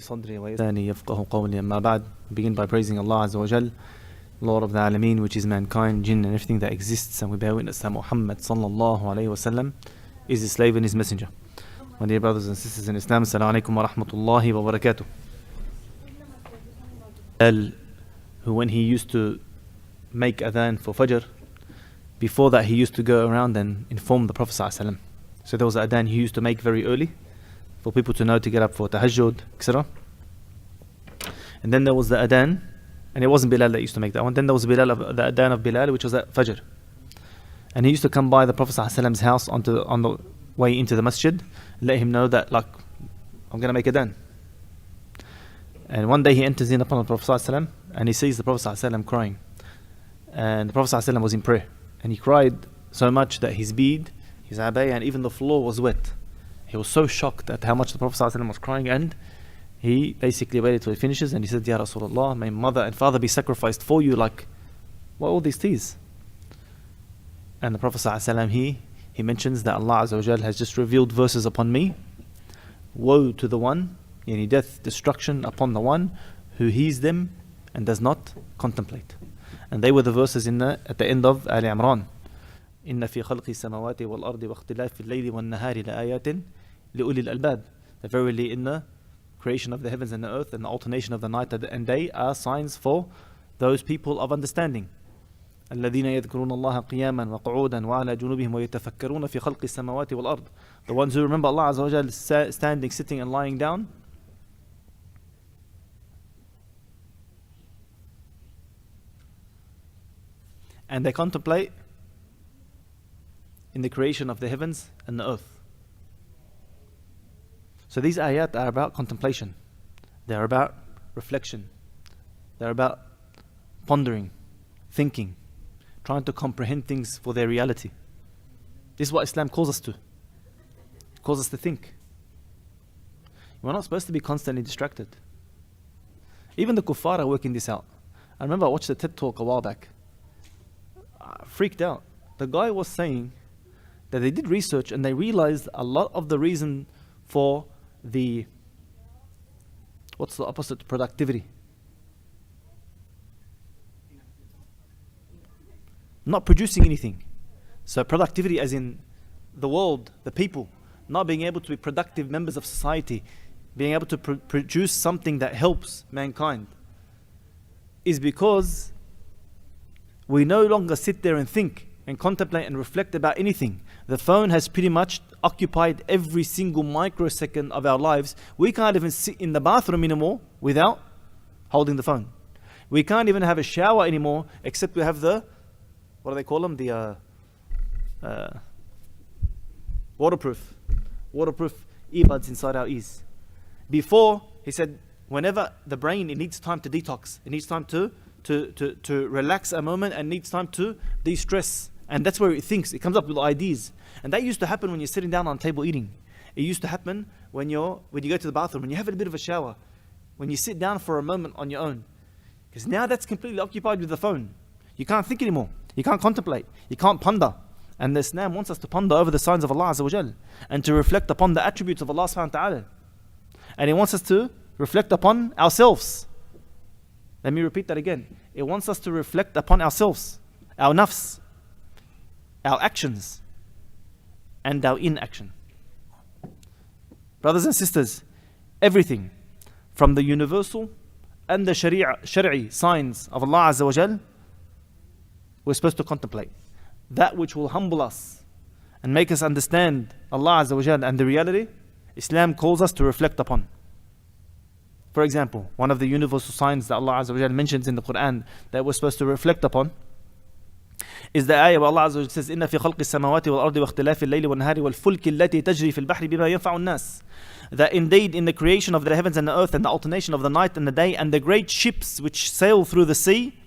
صدري ويساني يفقه قولي أما بعد. Begin by praising Allah Azza wa Jal, Lord of the Alameen, which is mankind, jinn and everything that exists, and we bear witness that Muhammad sallallahu alayhi wa sallam is his slave and his messenger. My dear brothers and sisters in Islam, Assalamu alaikum wa rahmatullahi wa barakatuh. Who when he used to make adhan for Fajr, before that he used to go around and inform the Prophet sallallahu alayhi wa sallam. So there was an adhan he used to make very early, for people to know to get up for tahajjud, etc. And then there was the adhan, and it wasn't Bilal that used to make that one. Then there was the adhan of Bilal, which was at Fajr. And he used to come by the Prophet ﷺ's house on the way into the masjid, let him know that, like, I'm going to make adhan. And one day he enters in upon the Prophet ﷺ, and he sees the Prophet ﷺ crying. And the Prophet ﷺ was in prayer. And he cried so much that his bead, his abay, and even the floor was wet. He was so shocked at how much the Prophet ﷺ was crying, and he basically waited till he finishes and he said, Ya Rasulullah, may mother and father be sacrificed for you, like, what are all these tears? And the Prophet ﷺ, he mentions that Allah Azza wa Jal has just revealed verses upon me. Woe to the one, yani death, destruction upon the one who hears them and does not contemplate. And they were the verses at the end of Ali Imran. إن في خلق السماوات والأرض واختلاف الليل والنهار لآيات لأولي الألباب. That verily in the creation of the heavens and the earth and the alternation of the night and day are signs for those people of understanding. الذين يذكرون الله قياما وقعودا وعلى جنوبهم ويتفكرون في خلق السماوات والأرض. The ones who remember Allah Azza wa Jal standing, sitting and lying down. And they contemplate in the creation of the heavens and the earth. So these ayat are about contemplation. They are about reflection. They are about pondering, thinking, trying to comprehend things for their reality. This is what Islam calls us to. It calls us to think. We're not supposed to be constantly distracted. Even the kuffar are working this out. I remember I watched a TED talk a while back. I freaked out. The guy was saying that they did research and they realized a lot of the reason for the, what's the opposite to productivity? Not producing anything. So productivity as in the world, the people, not being able to be productive members of society, being able to produce something that helps mankind, is because we no longer sit there and think and contemplate and reflect about anything. The phone has pretty much occupied every single microsecond of our lives. We can't even sit in the bathroom anymore without holding the phone. We can't even have a shower anymore except we have the, what do they call them? The waterproof earbuds inside our ears. Before, he said, whenever the brain, it needs time to detox. It needs time to relax a moment and needs time to de-stress. And that's where it thinks. It comes up with ideas. And that used to happen when you're sitting down on a table eating. It used to happen when you go to the bathroom, when you have a bit of a shower, when you sit down for a moment on your own. Because now that's completely occupied with the phone. You can't think anymore. You can't contemplate. You can't ponder. And Islam wants us to ponder over the signs of Allah Azza wa Jal and to reflect upon the attributes of Allah subhanahu wa ta'ala. And He wants us to reflect upon ourselves. Let me repeat that again. It wants us to reflect upon ourselves, our nafs, our actions, and our inaction. Brothers and sisters, everything from the universal and the shari'i signs of Allah Azza wa Jal, we're supposed to contemplate. That which will humble us and make us understand Allah Azza wa Jal and the reality, Islam calls us to reflect upon. For example, one of the universal signs that Allah Azza wa Jal mentions in the Quran that we're supposed to reflect upon is the ayah where Allah Azza wa Jal says, إِنَّ فِي خَلْقِ السَّمَاوَاتِ وَالْأَرْضِ وَاخْتِلَافِ اللَّيْلِ وَالنَّهَارِ وَالْفُلْكِ الَّتِي تَجْرِي فِي الْبَحْرِ بِمَا يَنْفَعُ النَّاسِ. That indeed in the creation of the heavens and the earth and the alternation of the night and the day and the great ships which sail through the sea,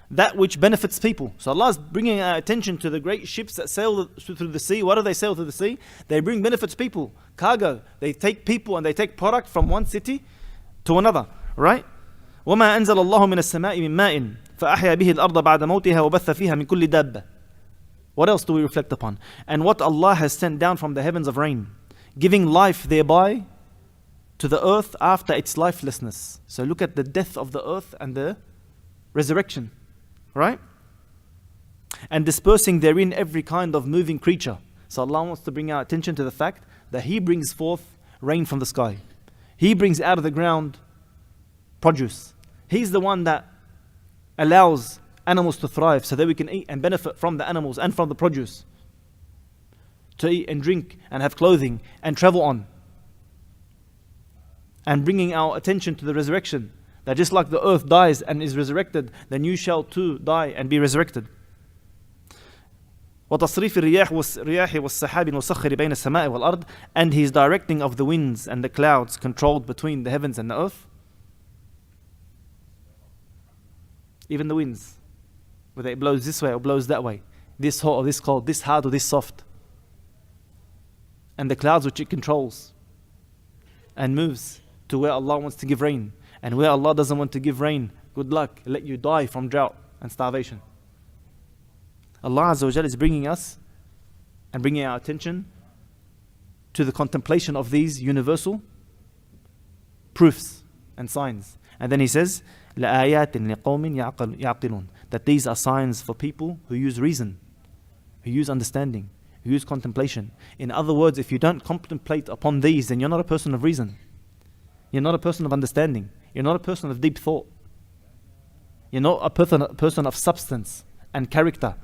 that which benefits people. So Allah is bringing our attention to the great ships that sail through the sea. What do they sail through the sea? They bring benefits to people, cargo. They take people and they take product from one city to another, right? وَمَا أَنزَلَ اللَّهُ مِنَ السَّمَاءِ مِن مَاءٍ فَأَحْيَا بِهِ الْأَرْضَ بَعْدَ مَوْتِهَا وَبَثَّ فِيهَا مِن كُلِّ دَابَّةٍ. What else do we reflect upon? And what Allah has sent down from the heavens of rain, giving life thereby to the earth after its lifelessness. So look at the death of the earth and the resurrection, right? And dispersing therein every kind of moving creature. So Allah wants to bring our attention to the fact that He brings forth rain from the sky. He brings out of the ground produce. He's the one that allows animals to thrive so that we can eat and benefit from the animals and from the produce. To eat and drink and have clothing and travel on. And bringing our attention to the resurrection. That just like the earth dies and is resurrected, then you shall too die and be resurrected. وَتَصْرِيفِ الرِّيَاحِ وَالسَّحَابِ وَسَخِّرِ بَيْنَ السَّمَاءِ وَالْأَرْضِ. And His directing of the winds and the clouds controlled between the heavens and the earth. Even the winds, whether it blows this way or blows that way, this hot or this cold, this hard or this soft. And the clouds which it controls and moves to where Allah wants to give rain. And where Allah doesn't want to give rain, good luck, let you die from drought and starvation. Allah Azza wa Jalla is bringing us and bringing our attention to the contemplation of these universal proofs and signs. And then He says, لَآيَاتٍ لِقَوْمٍ يَعْقِلُونَ. That these are signs for people who use reason, who use understanding, who use contemplation. In other words, if you don't contemplate upon these, then you're not a person of reason. You're not a person of understanding. You're not a person of deep thought. You're not a person of substance and character.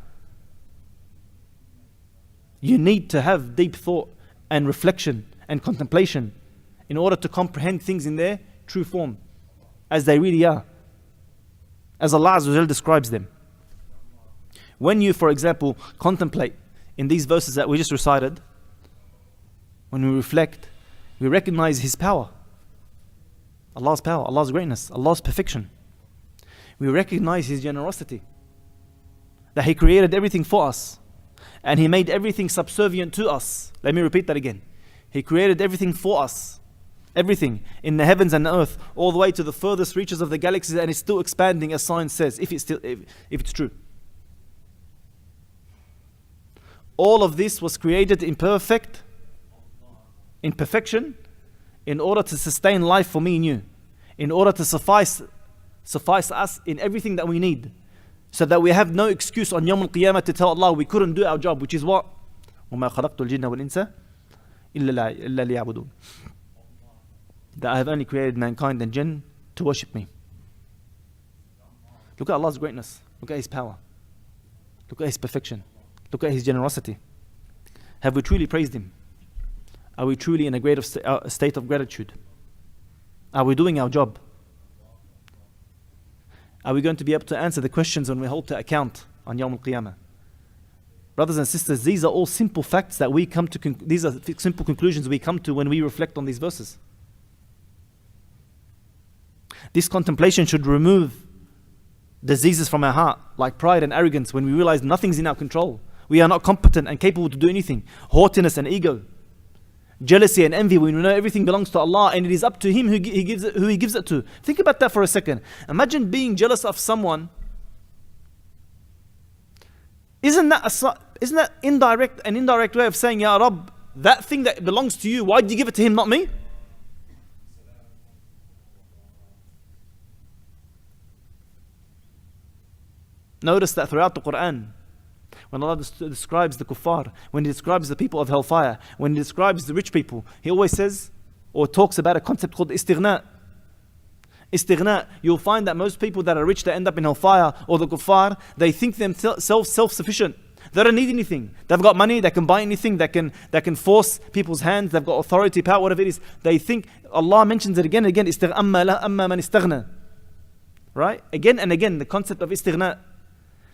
You need to have deep thought and reflection and contemplation in order to comprehend things in their true form, as they really are, as Allah Azza wa Jal describes them. When you, for example, contemplate in these verses that we just recited, when we reflect, we recognize His power, Allah's greatness, Allah's perfection. We recognize His generosity, that He created everything for us and He made everything subservient to us. Let me repeat that again. He created everything for us, everything in the heavens and the earth, all the way to the furthest reaches of the galaxies, and it's still expanding, as science says, if it's true. All of this was created in perfection, in order to sustain life for me and you, in order to suffice us in everything that we need, so that we have no excuse on Yawm al-Qiyamah to tell Allah we couldn't do our job, which is what? وَمَا خَلَقْتُ الْجِنَّ وَالْإِنسَ إِلَّا لِيَعْبُدُونَ. That I have only created mankind and jinn to worship me. Look at Allah's greatness. Look at His power. Look at His perfection. Look at His generosity. Have we truly praised Him? Are we truly in a state of gratitude? Are we doing our job? Are we going to be able to answer the questions when we hold to account on Yawm al-Qiyamah? Brothers and sisters, these are all simple facts that we come to, these are simple conclusions we come to when we reflect on these verses. This contemplation should remove diseases from our heart, like pride and arrogance, when we realize nothing's in our control. We are not competent and capable to do anything. Haughtiness and ego. Jealousy and envy, when we know everything belongs to Allah and it is up to Him who He gives it to. Think about that for a second. Imagine being jealous of someone. Isn't that an indirect way of saying, Ya Rabb, that thing that belongs to you, why did you give it to him, not me? Notice that throughout the Quran, when Allah describes the kuffar, when He describes the people of hellfire, when He describes the rich people, He always says or talks about a concept called istighna. Istighna, you'll find that most people that are rich that end up in hellfire or the kuffar, they think themselves self-sufficient. They don't need anything. They've got money, they can buy anything, they can force people's hands, they've got authority, power, whatever it is. They think, Allah mentions it again and again, amma man istaghna. Right? Again and again, the concept of istighna.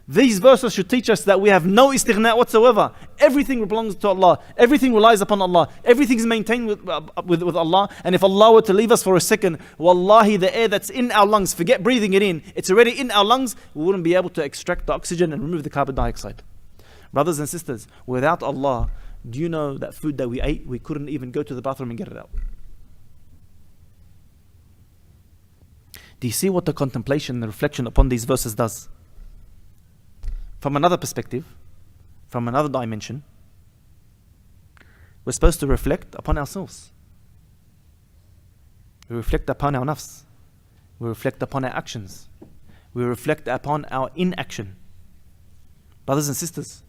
These verses should teach us that we have no istighna whatsoever. Everything belongs to Allah. Everything relies upon Allah. Everything is maintained with Allah. And if Allah were to leave us for a second, wallahi, the air that's in our lungs, forget breathing it in, it's already in our lungs, we wouldn't be able to extract the oxygen and remove the carbon dioxide. Brothers and sisters, without Allah, do you know that food that we ate, we couldn't even go to the bathroom and get it out? Do you see what the contemplation and the reflection upon these verses does? From another perspective, from another dimension, we're supposed to reflect upon ourselves. We reflect upon our nafs. We reflect upon our actions. We reflect upon our inaction. Brothers and sisters,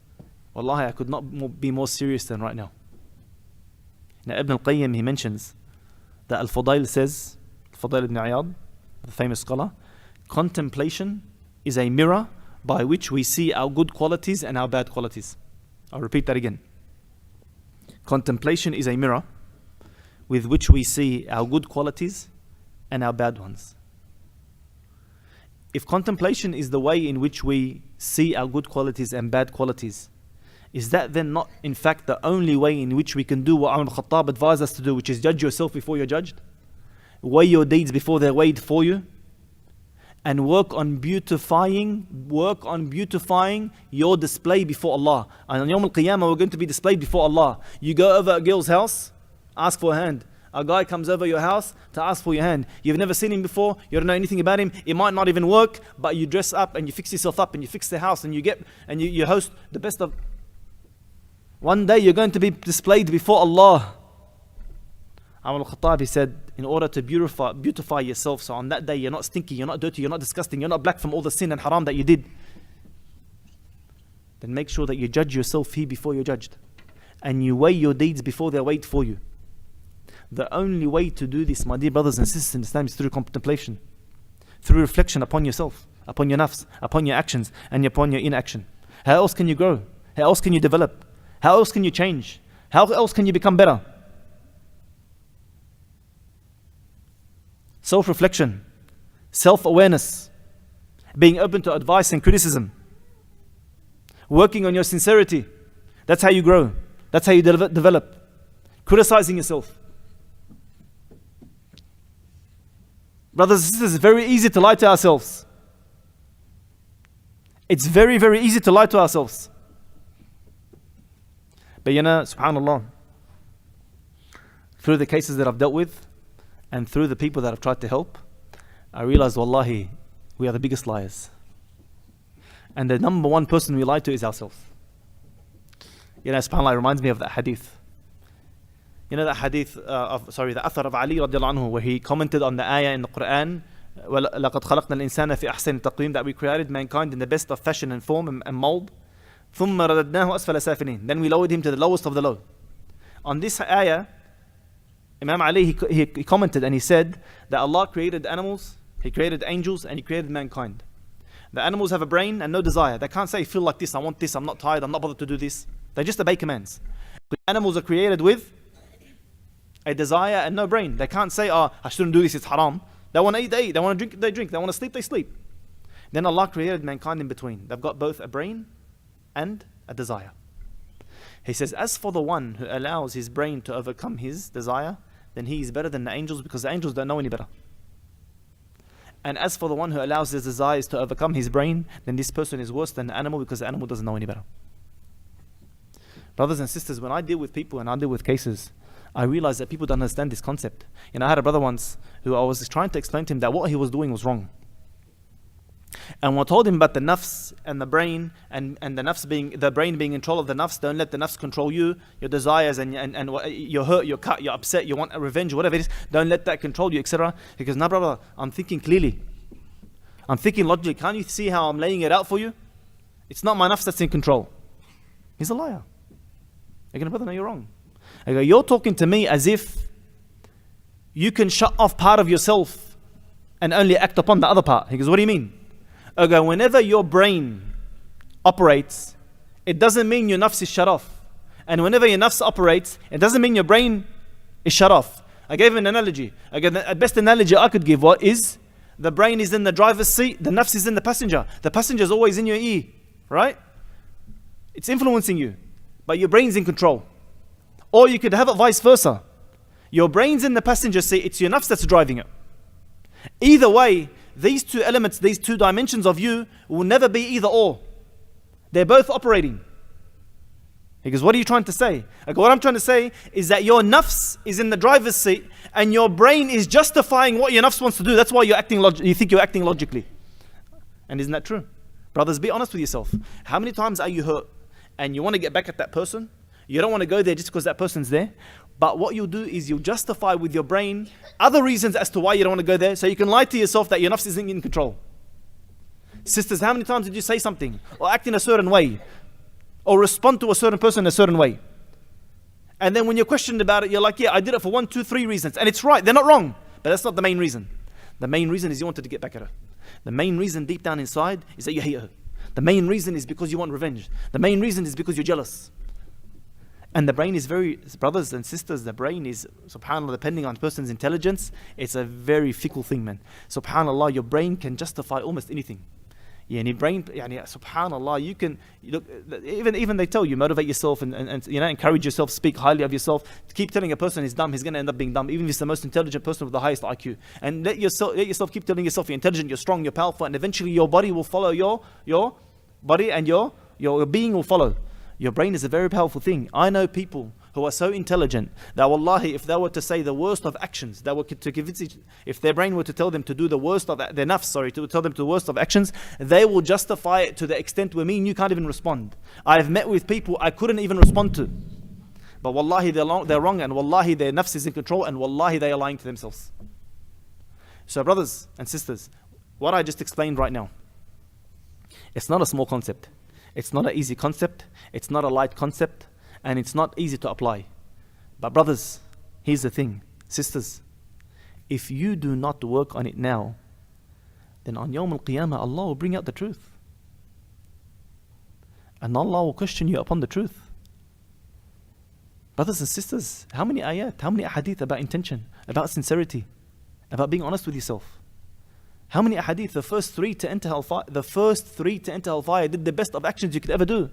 wallahi, I could not be more serious than right now. Now, Ibn al-Qayyim, he mentions that Al-Fudayl says, Al-Fudayl ibn Iyad, the famous scholar, contemplation is a mirror by which we see our good qualities and our bad qualities. I'll repeat that again. Contemplation is a mirror with which we see our good qualities and our bad ones. If contemplation is the way in which we see our good qualities and bad qualities, is that then not in fact the only way in which we can do what Umar ibn Khattab advised us to do, which is judge yourself before you're judged? Weigh your deeds before they're weighed for you, and work on beautifying your display before Allah. And on Yawm al-Qiyamah, we're going to be displayed before Allah. You go over a girl's house, ask for a hand. A guy comes over your house to ask for your hand. You've never seen him before, you don't know anything about him, it might not even work, but you dress up and you fix yourself up and you fix the house and you host the best of. One day you're going to be displayed before Allah. Umar al-Khattab, he said, in order to beautify yourself, so on that day you're not stinky, you're not dirty, you're not disgusting, you're not black from all the sin and haram that you did, then make sure that you judge yourself here before you're judged, and you weigh your deeds before they're weighed for you. The only way to do this, my dear brothers and sisters in Islam, is through contemplation, through reflection upon yourself, upon your nafs, upon your actions, and upon your inaction. How else can you grow? How else can you develop? How else can you change? How else can you become better? Self-reflection, self-awareness, being open to advice and criticism, working on your sincerity. That's how you grow. That's how you develop. Criticizing yourself. Brothers and sisters, it's very easy to lie to ourselves. It's very, very easy to lie to ourselves. But subhanAllah, through the cases that I've dealt with, and through the people that I've tried to help, I realized, wallahi, we are the biggest liars. And the number one person we lie to is ourselves. SubhanAllah, it reminds me of that hadith. That hadith the Athar of Ali radiallahu anhu, where he commented on the ayah in the Quran, لَقَدْ خَلَقْنَا الْإِنسَانَ فِي أَحْسَنِ تَقْوِيمٍ, that we created mankind in the best of fashion and form and mold. ثُمَّ رَدَدْنَاهُ أَسْفَلَ سَافِلِينَ, then we lowered him to the lowest of the low. On this ayah, Imam Ali, he commented and he said that Allah created animals, He created angels, and He created mankind. The animals have a brain and no desire. They can't say, feel like this, I want this, I'm not tired, I'm not bothered to do this. They just obey commands. The animals are created with a desire and no brain. They can't say, I shouldn't do this, it's haram. They want to eat, they eat. They want to drink, they drink. They want to sleep, they sleep. Then Allah created mankind in between. They've got both a brain and a desire. He says, as for the one who allows his brain to overcome his desire, then he is better than the angels, because the angels don't know any better. And as for the one who allows his desires to overcome his brain, then this person is worse than the animal, because the animal doesn't know any better. Brothers and sisters, when I deal with people and I deal with cases, I realize that people don't understand this concept. I had a brother once who I was trying to explain to him that what he was doing was wrong. And when I told him about the nafs and the brain, and the nafs being, the brain being in control of the nafs, don't let the nafs control you, your desires, and you're hurt, you're cut, you're upset, you want a revenge, whatever it is, don't let that control you, etc. He goes, no brother, I'm thinking clearly. I'm thinking logically. Can't you see how I'm laying it out for you? It's not my nafs that's in control. He's a liar. I go, brother, no, you're wrong. I go, you're talking to me as if you can shut off part of yourself and only act upon the other part. He goes, what do you mean? I go, whenever your brain operates, it doesn't mean your nafs is shut off. And whenever your nafs operates, it doesn't mean your brain is shut off. I gave him an analogy. I go, the best analogy I could give is, the brain is in the driver's seat, the nafs is in the passenger. The passenger is always in your ear, right? It's influencing you, but your brain's in control. Or you could have it vice versa. Your brain's in the passenger seat, it's your nafs that's driving it. Either way, these two elements, these two dimensions of you will never be either or. They're both operating. He goes, what are you trying to say? I go, what I'm trying to say is that your nafs is in the driver's seat and your brain is justifying what your nafs wants to do. That's why you're acting you think you're acting logically. And isn't that true? Brothers, be honest with yourself. How many times are you hurt and you want to get back at that person? You don't want to go there just because that person's there? But what you'll do is you'll justify with your brain other reasons as to why you don't want to go there, so you can lie to yourself that your nafs isn't in control. Sisters, how many times did you say something or act in a certain way or respond to a certain person in a certain way? And then when you're questioned about it, you're like, yeah, I did it for 1, 2, 3 reasons. And it's right, they're not wrong. But that's not the main reason. The main reason is you wanted to get back at her. The main reason deep down inside is that you hate her. The main reason is because you want revenge. The main reason is because you're jealous. And the brain is very, brothers and sisters, the brain is, subhanAllah, depending on a person's intelligence, it's a very fickle thing, man. SubhanAllah, your brain can justify almost anything. SubhanAllah, you can look, even they tell you, motivate yourself and encourage yourself, speak highly of yourself. Keep telling a person he's dumb, he's going to end up being dumb, even if he's the most intelligent person with the highest IQ. And let yourself keep telling yourself you're intelligent, you're strong, you're powerful, and eventually your body will follow your body, and your being will follow. Your brain is a very powerful thing. I know people who are so intelligent that wallahi, if they were to say the worst of actions, if their brain were to tell them to do the worst of their nafs, to tell them to the worst of actions, they will justify it to the extent where me and you can't even respond. I've met with people I couldn't even respond to. But wallahi, they're wrong, and wallahi, their nafs is in control, and wallahi, they are lying to themselves. So brothers and sisters, what I just explained right now, it's not a small concept. It's not an easy concept. It's not a light concept. And it's not easy to apply. But brothers, here's the thing. Sisters, if you do not work on it now, then on Yawm al-Qiyamah, Allah will bring out the truth. And Allah will question you upon the truth. Brothers and sisters, how many ayat, how many ahadith about intention, about sincerity, about being honest with yourself? How many ahadith, the first three to enter hellfire did the best of actions you could ever do.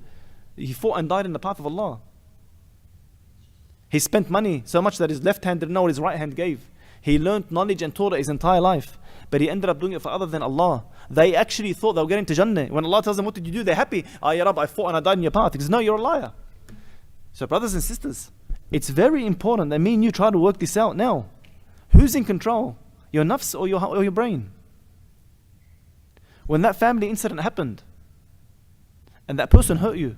He fought and died in the path of Allah. He spent money so much that his left hand didn't know what his right hand gave. He learned knowledge and taught it his entire life. But he ended up doing it for other than Allah. They actually thought they were getting to Jannah. When Allah tells them, what did you do? They're happy. Ya Rabb, I fought and I died in your path. He says, no, you're a liar. So brothers and sisters, it's very important that me and you try to work this out now. Who's in control? Your nafs or your brain? When that family incident happened and that person hurt you,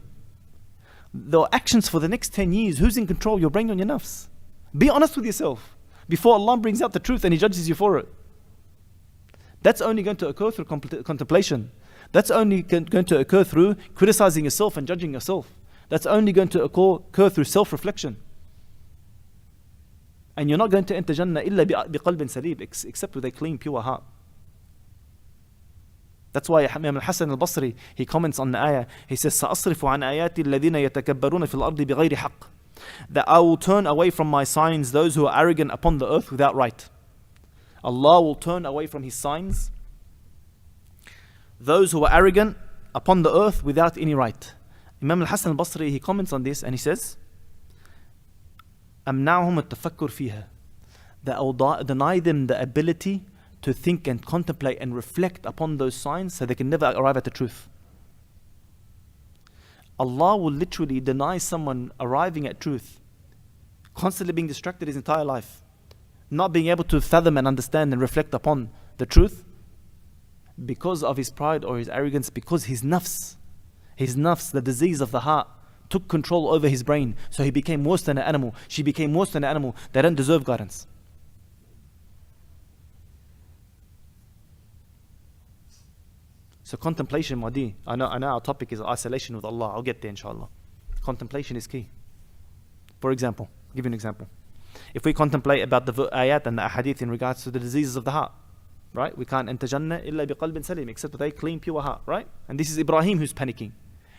the actions for the next 10 years, who's in control? Your brain or your nafs? Be honest with yourself before Allah brings out the truth and He judges you for it. That's only going to occur through contemplation. That's only going to occur through criticizing yourself and judging yourself. That's only going to occur through self-reflection. And you're not going to enter Jannah illa biqalbin salim, except with a clean, pure heart. That's why Imam al-Hasan al-Basri, he comments on the ayah. He says, سَأَصْرِفُ عَنْ آيَاتِ الَّذِينَ يَتَكَبَّرُونَ فِي الْأَرْضِ بِغَيْرِ حَقٍّ. That I will turn away from my signs those who are arrogant upon the earth without right. Allah will turn away from His signs those who are arrogant upon the earth without any right. Imam al-Hasan al-Basri, he comments on this and he says, أَمْنَعْهُمُ التَّفَكُّرْ فِيهَا. That I will deny them the ability to think and contemplate and reflect upon those signs so they can never arrive at the truth. Allah will literally deny someone arriving at truth, constantly being distracted his entire life, not being able to fathom and understand and reflect upon the truth because of his pride or his arrogance, because his nafs, the disease of the heart, took control over his brain. So he became worse than an animal. She became worse than an animal. They don't deserve guidance. So contemplation, Madi. I know our topic is isolation with Allah. I'll get there inshallah. Contemplation is key. For example, I'll give you an example. If we contemplate about the ayat and the ahadith in regards to the diseases of the heart, right? We can't enter Jannah illa biqalbin salim, except with a clean, pure heart, right? And this is Ibrahim who's panicking.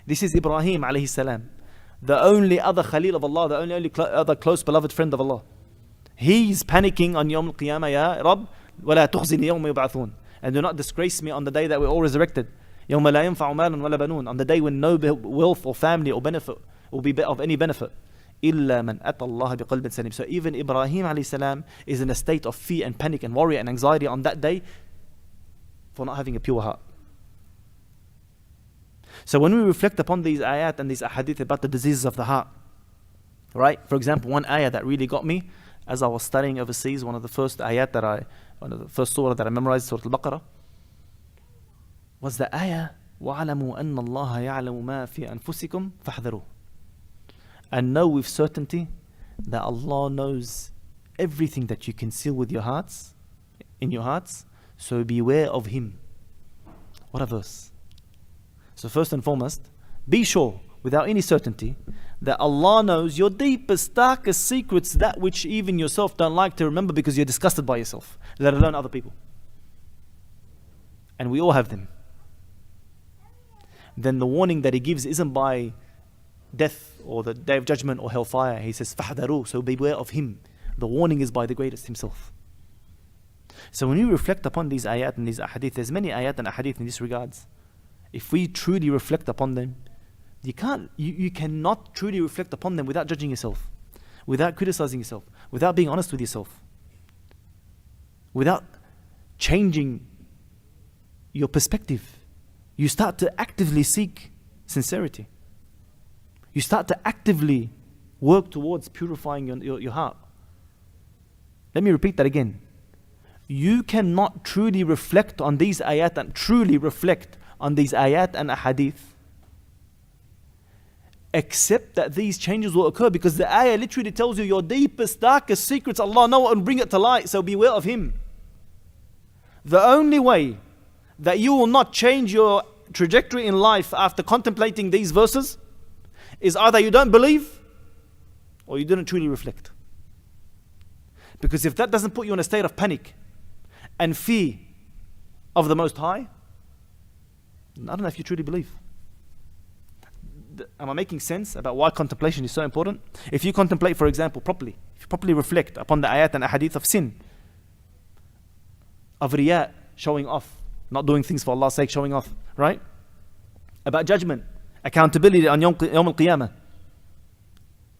This is Ibrahim alayhi salam, the only other Khalil of Allah, the only other close beloved friend of Allah. He's panicking on Yawm al-Qiyamah, Ya Rabb, وَلَا تُخْزِنِي يَوْمَ يُبْعَثُونَ. And do not disgrace me on the day that we're all resurrected. يَوْمَ لَا يَنْفَعُ مَالٌ وَلَا بَنُونَ. On the day when no wealth or family or benefit will be of any benefit. إِلَّا مَنْ أَتَى اللَّهَ بِقَلْبٍ سَلِيمٍ. So even Ibrahim alayhi salam is in a state of fear and panic and worry and anxiety on that day for not having a pure heart. So when we reflect upon these ayat and these ahadith about the diseases of the heart, right? For example, one ayah that really got me as I was studying overseas, one of the first surah that I memorized, Surah Al-Baqarah, was the ayah, وَعَلَمُوا أَنَّ اللَّهَ يَعْلَمُ مَا فِي أَنفُسِكُمْ فَاحْذَرُوا. And know with certainty that Allah knows everything that you conceal with your hearts, in your hearts, so beware of Him. What a verse. So first and foremost, be sure, without any certainty, that Allah knows your deepest, darkest secrets, that which even yourself don't like to remember because you're disgusted by yourself, let alone other people. And we all have them. Then the warning that He gives isn't by death or the Day of Judgment or hellfire. He says, فَحْذَرُوا, so beware of Him. The warning is by the greatest Himself. So when we reflect upon these ayat and these ahadith, there's many ayat and ahadith in this regards. If we truly reflect upon them, you cannot truly reflect upon them without judging yourself, without criticizing yourself, without being honest with yourself, without changing your perspective. You start to actively seek sincerity. You start to actively work towards purifying your heart. Let me repeat that again. You cannot truly reflect on these ayat and truly reflect on these ayat and ahadith except that these changes will occur, because the ayah literally tells you your deepest, darkest secrets, Allah knows and bring it to light, so beware of Him. The only way that you will not change your trajectory in life after contemplating these verses is either you don't believe or you didn't truly reflect. Because if that doesn't put you in a state of panic and fear of the Most High, I don't know if you truly believe. Am I making sense about why contemplation is so important? If you contemplate, for example, properly, if you properly reflect upon the ayat and ahadith of sin, of riya, showing off, not doing things for Allah's sake, showing off, right? About judgment, accountability on Yawm al-Qiyamah.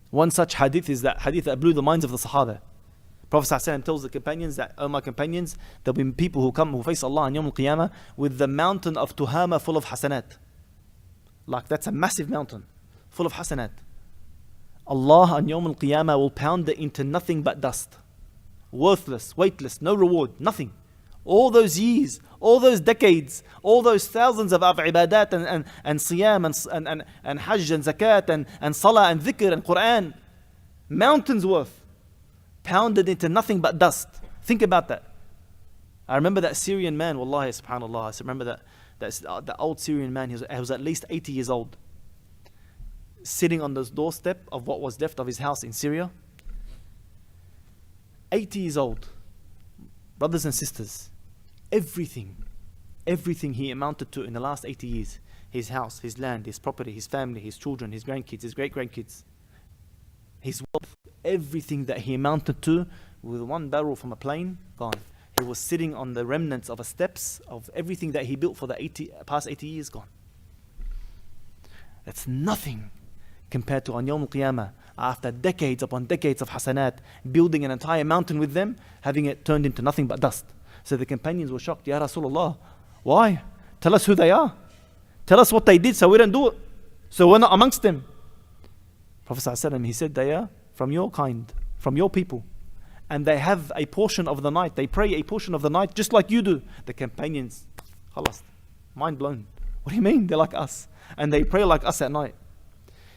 One such hadith is that hadith that blew the minds of the Sahaba. Prophet ﷺ tells the companions that, oh my companions, there will be people who face Allah on Yawm al-Qiyamah with the mountain of Tuhama full of hasanat. Like that's a massive mountain full of hasanat. Allah on Yawm al-Qiyamah will pound it into nothing but dust. Worthless, weightless, no reward, nothing. All those years, all those decades, all those thousands of ibadat and siyam and hajj and zakat and salah and dhikr and Quran, mountains worth, pounded into nothing but dust. Think about that. I remember that Syrian man, wallahi, subhanallah, I remember that old Syrian man, he was at least 80 years old, sitting on the doorstep of what was left of his house in Syria. 80 years old. Brothers and sisters, everything he amounted to in the last 80 years, his house, his land, his property, his family, his children, his grandkids, his great-grandkids, his wealth, everything that he amounted to, with one barrel from a plane, gone. He was sitting on the remnants of the steps of everything that he built for the past 80 years, gone. That's nothing compared to on Yawm al-Qiyamah, after decades upon decades of hasanat, building an entire mountain with them, having it turned into nothing but dust. So the companions were shocked. Ya Rasulullah, why? Tell us who they are. Tell us what they did so we don't do it, so we're not amongst them. Prophet ﷺ, he said, they are from your kind, from your people, and they have a portion of the night, they pray a portion of the night just like you do. The companions, khalas, mind blown. What do you mean? They're like us, and they pray like us at night.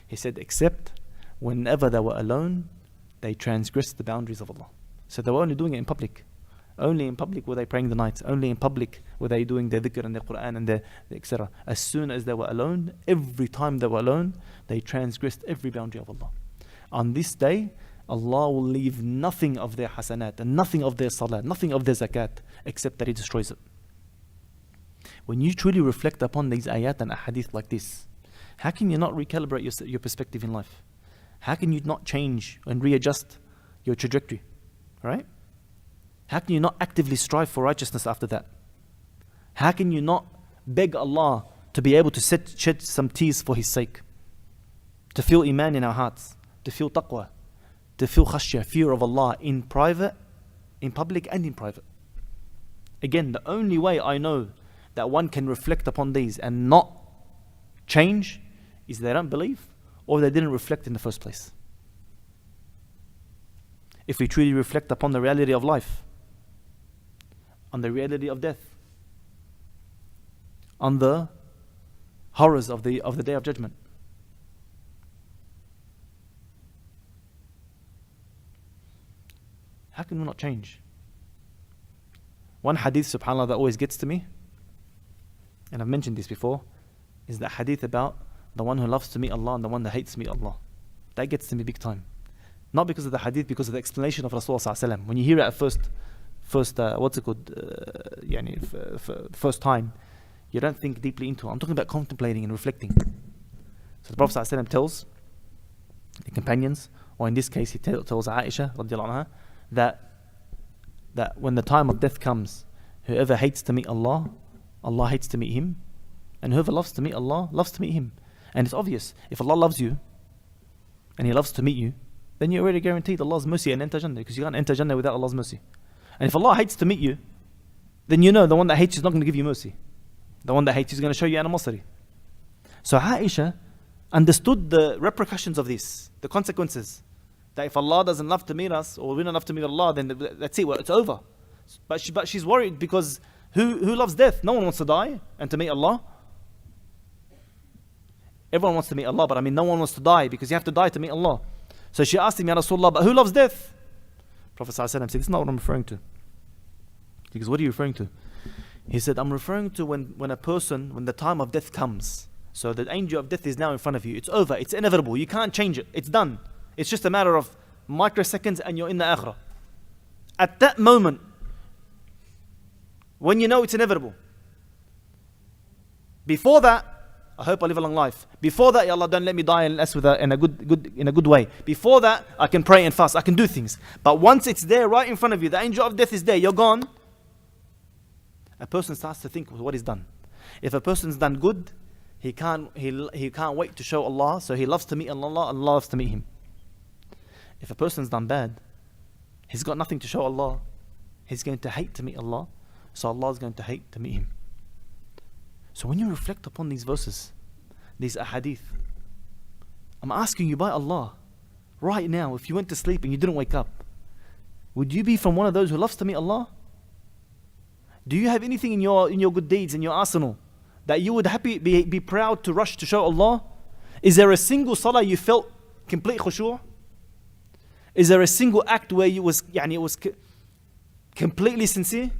He said, except whenever they were alone, they transgressed the boundaries of Allah. So they were only doing it in public. Only in public were they praying the night. Only in public were they doing their dhikr and their Quran and their etc. As soon as they were alone, every time they were alone, they transgressed every boundary of Allah. On this day, Allah will leave nothing of their hasanat and nothing of their salah, nothing of their zakat, except that He destroys it. When you truly reflect upon these ayat and ahadith like this, how can you not recalibrate your perspective in life? How can you not change and readjust your trajectory? Right? How can you not actively strive for righteousness after that? How can you not beg Allah to be able to shed some tears for His sake? To feel iman in our hearts, to feel taqwa, to feel khashya, fear of Allah in private, in public and in private. Again, the only way I know that one can reflect upon these and not change is they don't believe or they didn't reflect in the first place. If we truly reflect upon the reality of life, on the reality of death, on the horrors of the Day of Judgment, How can we not change? One hadith, subhanAllah, that always gets to me, and I've mentioned this before, is that hadith about the one who loves to meet Allah and the one that hates to meet Allah. That gets to me big time. Not because of the hadith, because of the explanation of Rasulullah. When you hear it at first first time, you don't think deeply into it. I'm talking about contemplating and reflecting. So the Prophet ﷺ tells the companions, or in this case he tells Aisha radiallahu anha, that when the time of death comes, whoever hates to meet Allah, Allah hates to meet him, and whoever loves to meet Allah loves to meet him. And it's obvious, if Allah loves you and He loves to meet you, then you're already guaranteed Allah's mercy and enter Jannah, because you can't enter Jannah without Allah's mercy. And if Allah hates to meet you, then you know the one that hates you is not going to give you mercy. The one that hates you is going to show you animosity. So Aisha understood the repercussions of this, the consequences. That if Allah doesn't love to meet us, or we don't love to meet Allah, then that's it, it's over. But she's worried because who loves death? No one wants to die and to meet Allah. Everyone wants to meet Allah, but no one wants to die, because you have to die to meet Allah. So she asked him, Ya Rasulullah, but who loves death? Prophet ﷺ said, this is not what I'm referring to. He goes, what are you referring to? He said, I'm referring to when the time of death comes. So the angel of death is now in front of you. It's over. It's inevitable. You can't change it. It's done. It's just a matter of microseconds and you're in the akhirah. At that moment, when you know it's inevitable, before that, I hope I live a long life. Before that, Ya Allah, don't let me die unless in a good way. Before that, I can pray and fast. I can do things. But once it's there right in front of you, the angel of death is there, you're gone. A person starts to think what is done. If a person's done good, he can't wait to show Allah, so he loves to meet Allah, Allah loves to meet him. If a person's done bad, he's got nothing to show Allah. He's going to hate to meet Allah, so Allah is going to hate to meet him. So when you reflect upon these verses, these ahadith, I'm asking you by Allah, right now, if you went to sleep and you didn't wake up, would you be from one of those who loves to meet Allah? Do you have anything in your good deeds, in your arsenal, that you would be proud to rush to show Allah? Is there a single salah you felt complete khushu'? Is there a single act where it was completely sincere?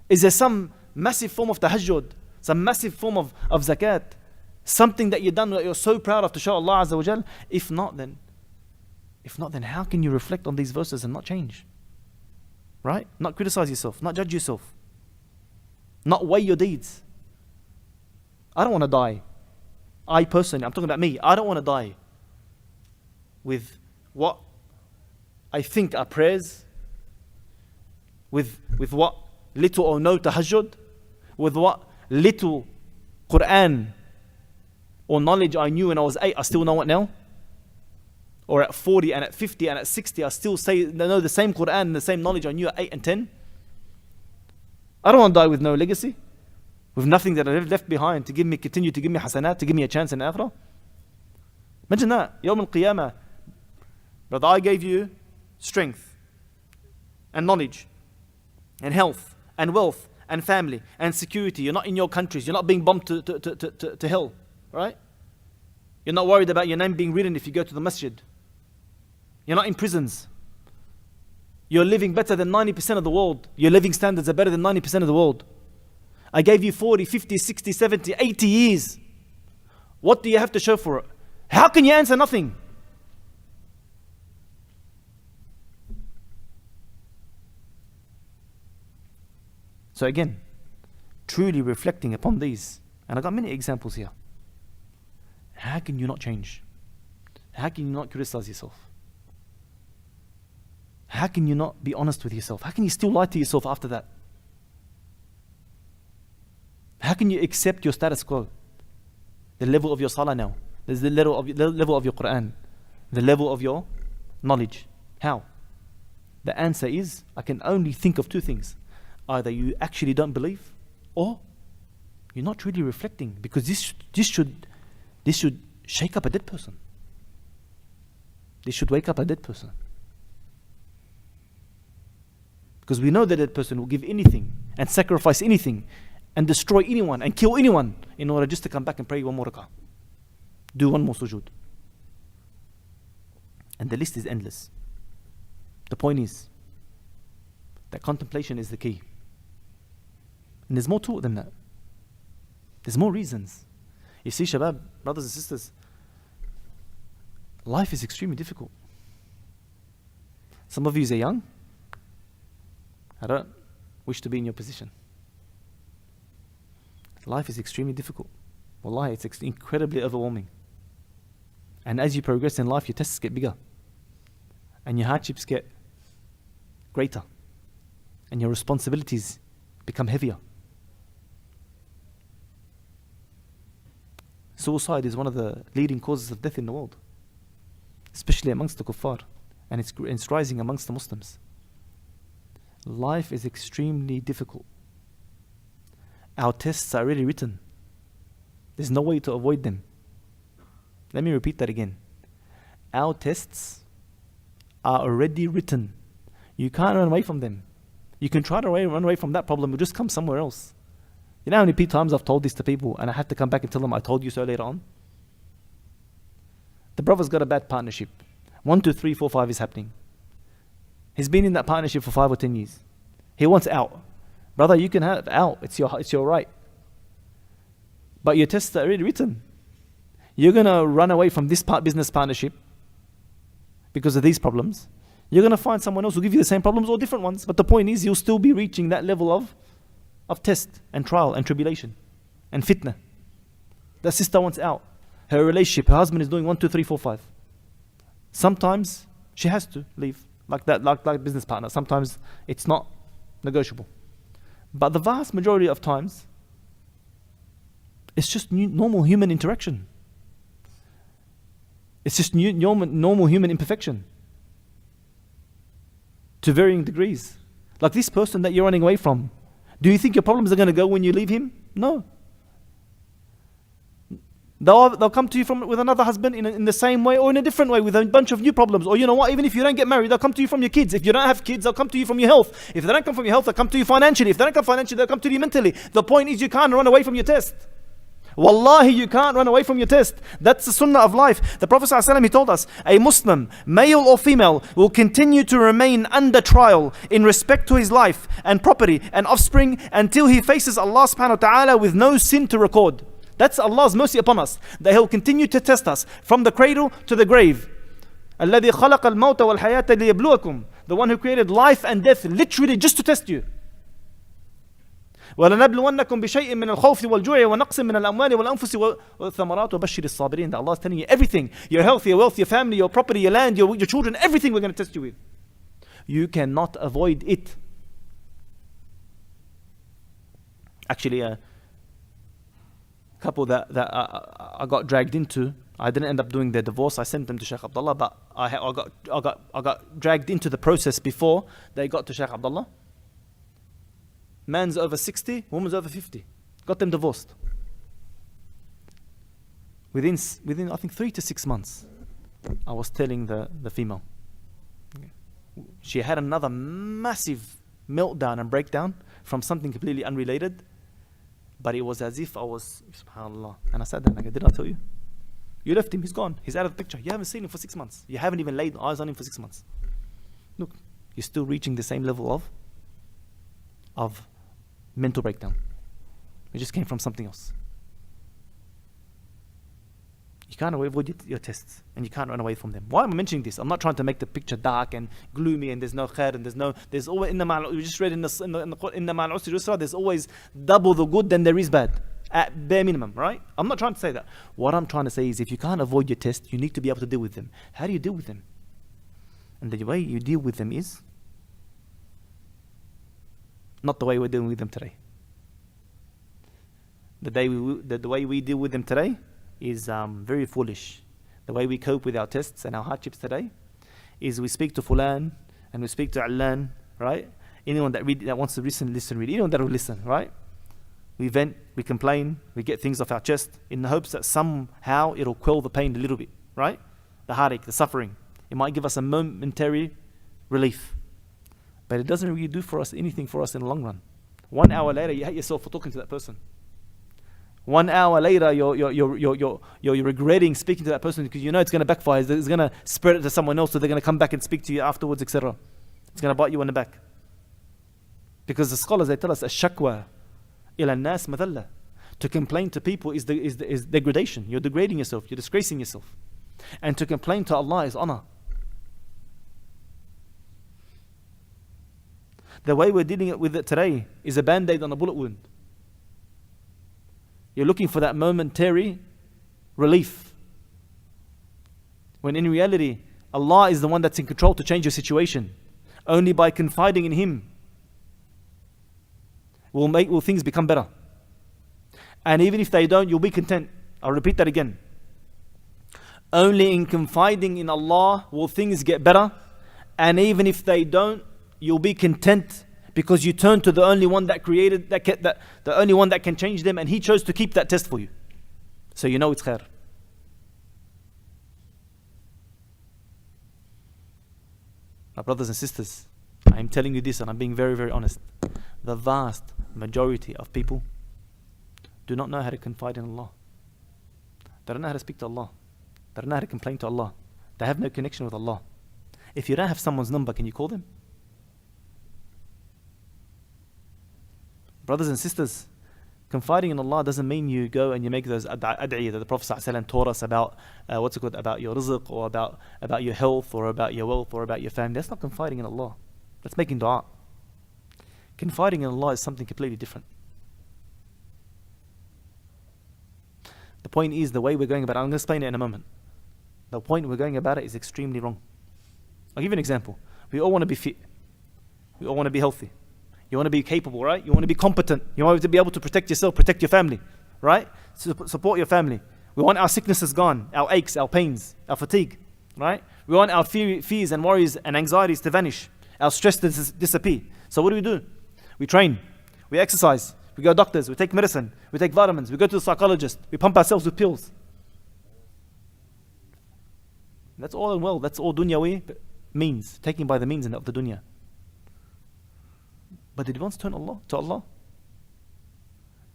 Is there some massive form of tahajjud, some massive form of zakat, something that you've done that you're so proud of to show Allah Azza wa Jal? If not, then how can you reflect on these verses and not change? Right? Not criticize yourself, not judge yourself, not weigh your deeds. I don't want to die. I personally, I'm talking about me, I don't want to die with what I think are prayers, with what little or no tahajjud, with what little Quran or knowledge I knew when I was 8, I still know it now. Or at 40 and at 50 and at 60, I still know the same Quran and the same knowledge I knew at 8 and 10. I don't want to die with no legacy, with nothing that I left behind to continue to give me hasanat, to give me a chance in akhirah. Imagine that, Yawm al-Qiyamah. Brother, I gave you strength and knowledge and health and wealth and family and security. You're not in your countries. You're not being bombed to hell, right? You're not worried about your name being written if you go to the masjid. You're not in prisons. You're living better than 90% of the world. Your living standards are better than 90% of the world. I gave you 40, 50, 60, 70, 80 years. What do you have to show for it? How can you answer nothing? So again, truly reflecting upon these, and I've got many examples here. How can you not change? How can you not criticize yourself? How can you not be honest with yourself? How can you still lie to yourself after that? How can you accept your status quo? The level of your salah now. There's the level of your Quran. The level of your knowledge. How? The answer is, I can only think of two things. Either you actually don't believe, or you're not really reflecting, because this should shake up a dead person. This should wake up a dead person. Because we know that dead person will give anything and sacrifice anything and destroy anyone and kill anyone in order just to come back and pray one more rak'ah, do one more sujood. And the list is endless. The point is, that contemplation is the key. And there's more to it than that. There's more reasons. You see, shabab, brothers and sisters, life is extremely difficult. Some of you are young. I don't wish to be in your position. Life is extremely difficult. Wallahi, it's incredibly overwhelming. And as you progress in life, your tests get bigger. And your hardships get greater. And your responsibilities become heavier. Suicide is one of the leading causes of death in the world, especially amongst the kuffar, and it's rising amongst the Muslims. Life is extremely difficult. Our tests are already written. There's no way to avoid them. Let me repeat that again. Our tests are already written. You can't run away from them. You can try to run away from that problem, it'll just come somewhere else. You know how many times I've told this to people and I have to come back and tell them I told you so later on? The brother's got a bad partnership. 1, 2, 3, 4, 5 is happening. He's been in that partnership for 5 or 10 years. He wants out. Brother, you can have out. It's your right. But your tests are already written. You're going to run away from this business partnership because of these problems. You're going to find someone else who will give you the same problems or different ones. But the point is, you'll still be reaching that level of test and trial and tribulation and fitna. That sister wants out. Her relationship, her husband is doing 1, 2, 3, 4, 5. Sometimes she has to leave, like that, like business partner. Sometimes it's not negotiable. But the vast majority of times, it's just normal human interaction. It's just normal human imperfection to varying degrees. Like this person that you're running away from, do you think your problems are going to go when you leave him? No. They'll come to you with another husband in the same way or in a different way with a bunch of new problems. Or you know what, even if you don't get married, they'll come to you from your kids. If you don't have kids, they'll come to you from your health. If they don't come from your health, they'll come to you financially. If they don't come financially, they'll come to you mentally. The point is, you can't run away from your test. Wallahi, you can't run away from your test. That's the sunnah of life. The Prophet ﷺ, he told us, a Muslim, male or female, will continue to remain under trial in respect to his life and property and offspring until he faces Allah subhanahu wa ta'ala with no sin to record. That's Allah's mercy upon us, that He'll continue to test us from the cradle to the grave. الَّذِي خَلَقَ الْمَوْتَ وَالْحَيَاةَ لِيَبْلُوَكُمْ. The one who created life and death literally just to test you. وَلَنَبْلُوَنَّكُمْ بِشَيْءٍ مِّنَ الْخَوْفِ وَالْجُوعِ وَنَقْصٍ مِّنَ الْأَمْوَالِ وَالْأَنفُسِ وَالثَّمَرَاتِ وَبَشِّرِ الصَّابِرِينَ. Allah is telling you everything. Your health, your wealth, your family, your property, your land, your children, everything we're going to test you with. You cannot avoid it. Actually, a couple that I got dragged into, I didn't end up doing their divorce. I sent them to Sheikh Abdullah, but I got dragged into the process before they got to Sheikh Abdullah. Man's over 60, woman's over 50. Got them divorced. Within I think 3 to 6 months, I was telling the female. She had another massive meltdown and breakdown from something completely unrelated. But it was as if I was, subhanAllah. And I said that, like, did I tell you? You left him, he's gone. He's out of the picture. You haven't seen him for 6 months. You haven't even laid eyes on him for 6 months. Look, you're still reaching the same level of mental breakdown. It just came from something else. You can't avoid your tests, and you can't run away from them. Why am I mentioning this? I'm not trying to make the picture dark and gloomy, and there's no khair, and there's always, we just read in the ma'al usri yusra, there's always double the good than there is bad, at bare minimum, right? I'm not trying to say that. What I'm trying to say is, if you can't avoid your tests, you need to be able to deal with them. How do you deal with them? And the way you deal with them is not the way we're dealing with them today. The way we deal with them today is very foolish. The way we cope with our tests and our hardships today is we speak to Fulan and we speak to Allan, right? Anyone that wants to listen, read. Anyone that will listen, right? We vent, we complain, we get things off our chest in the hopes that somehow it'll quell the pain a little bit, right? The heartache, the suffering. It might give us a momentary relief. But it doesn't really do anything for us in the long run. 1 hour later, you hate yourself for talking to that person. 1 hour later, you're regretting speaking to that person because you know it's going to backfire. It's going to spread it to someone else, so they're going to come back and speak to you afterwards, etc. It's going to bite you on the back. Because the scholars, they tell us, الشكوى إلى الناس مذلة. To complain to people is degradation. You're degrading yourself, you're disgracing yourself. And to complain to Allah is honor. The way we're dealing with it today is a band-aid on a bullet wound. You're looking for that momentary relief. When in reality, Allah is the one that's in control to change your situation. Only by confiding in Him will things become better. And even if they don't, you'll be content. I'll repeat that again. Only in confiding in Allah will things get better. And even if they don't, you'll be content, because you turn to the only one that created, the only one that can change them, and He chose to keep that test for you. So you know it's khair. My brothers and sisters, I'm telling you this and I'm being very, very honest. The vast majority of people do not know how to confide in Allah. They don't know how to speak to Allah. They don't know how to complain to Allah. They have no connection with Allah. If you don't have someone's number, can you call them? Brothers and sisters, confiding in Allah doesn't mean you go and you make those ad'iyah that the Prophet ﷺ taught us about, about your rizq, or about your health, or about your wealth, or about your family. That's not confiding in Allah. That's making dua. Confiding in Allah is something completely different. The point is, the way we're going about it, I'm going to explain it in a moment. The point we're going about it is extremely wrong. I'll give you an example. We all want to be fit. We all want to be healthy. You want to be capable, right? You want to be competent. You want to be able to protect yourself, protect your family, right? Support your family. We want our sicknesses gone, our aches, our pains, our fatigue, right? We want our fears and worries and anxieties to vanish, our stress to disappear. So what do? We train, we exercise, we go to doctors, we take medicine, we take vitamins, we go to the psychologist, we pump ourselves with pills. That's all well, that's all dunyawi means, taken by the means of the dunya. But did you once turn to Allah?